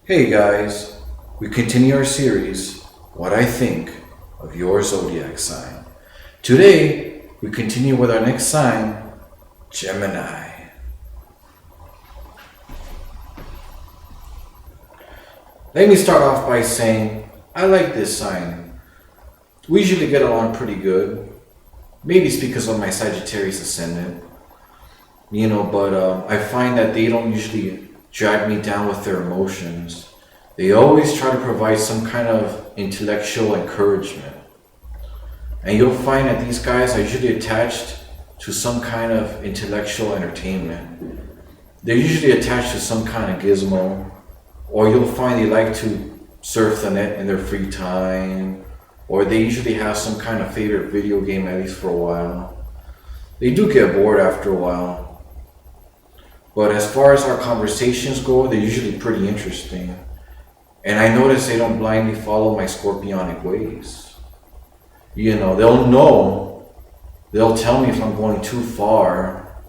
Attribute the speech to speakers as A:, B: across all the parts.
A: Hey guys, we continue our series, What I Think of Your Zodiac Sign. Today, we continue with our next sign, Gemini. Let me start off by saying, I like this sign. We usually get along pretty good. Maybe it's because of my Sagittarius ascendant. But I find that they don't usually drag me down with their emotions. They always try to provide some kind of intellectual encouragement. And you'll find that these guys are usually attached to some kind of intellectual entertainment. They're usually attached to some kind of gizmo, or you'll find they like to surf the net in their free time, or they usually have some kind of favorite video game, at least for a while. They do get bored after a while. But as far as our conversations go, they're usually pretty interesting. And I notice they don't blindly follow my scorpionic ways. They'll tell me if I'm going too far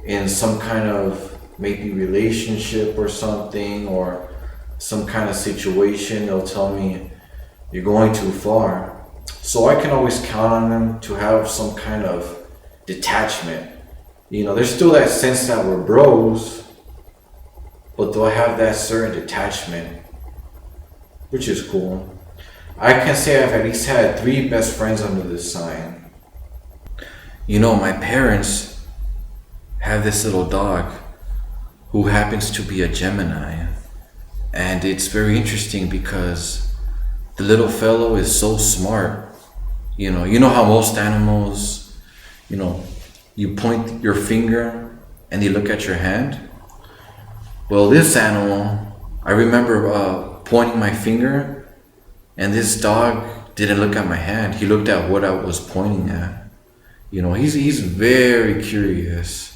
A: in some kind of maybe relationship or something, or some kind of situation. They'll tell me, you're going too far. So I can always count on them to have some kind of detachment. There's still that sense that we're bros, but they'll have that certain detachment, which is cool. I can say I've at least had 3 best friends under this sign. My parents have this little dog who happens to be a Gemini. And it's very interesting because the little fellow is so smart. You know how most animals, you point your finger and they look at your hand. Well, this animal, I remember pointing my finger, and this dog didn't look at my hand. He looked at what I was pointing at. He's very curious.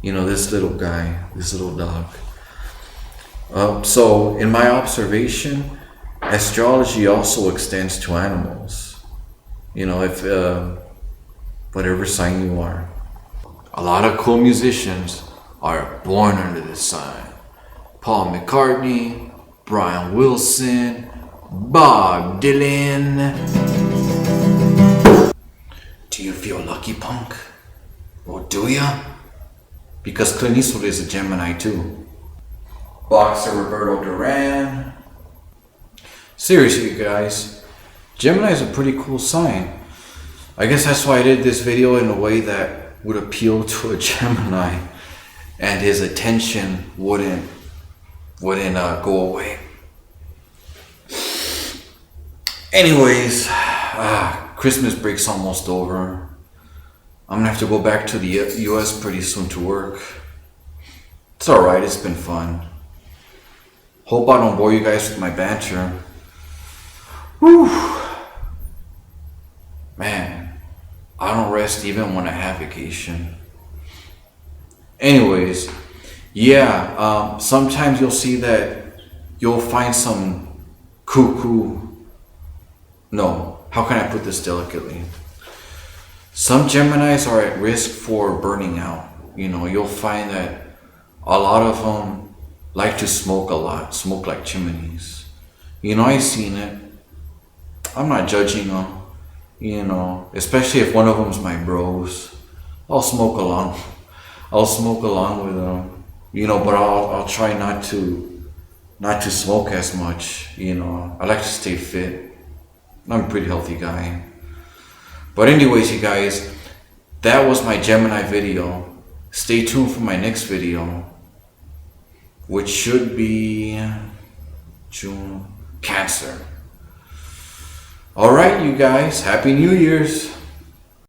A: This little guy, this little dog. So in my observation, astrology also extends to animals. If whatever sign you are. A lot of cool musicians are born under this sign. Paul McCartney, Brian Wilson, Bob Dylan. Do you feel lucky, punk? Well, do ya? Because Clint Eastwood is a Gemini too. Boxer Roberto Duran. Seriously, you guys, Gemini is a pretty cool sign. I guess that's why I did this video in a way that would appeal to a Gemini, and his attention wouldn't go away. Anyways, Christmas break's almost over. I'm gonna have to go back to the US pretty soon to work. It's alright, it's been fun. Hope I don't bore you guys with my banter. Whew. Man, I don't rest even when I have vacation. Anyways, sometimes you'll see that you'll find some No, how can I put this delicately? Some Geminis are at risk for burning out. You'll find that a lot of them like to smoke a lot, smoke like chimneys. I've seen it. I'm not judging them. Especially if one of them's my bros, I'll smoke along with them, but I'll try not to smoke as much. I like to stay fit. I'm a pretty healthy guy. But anyways, you guys, that was my Gemini video. Stay tuned for my next video, which should be June, Cancer. Alright, you guys, Happy New Year's.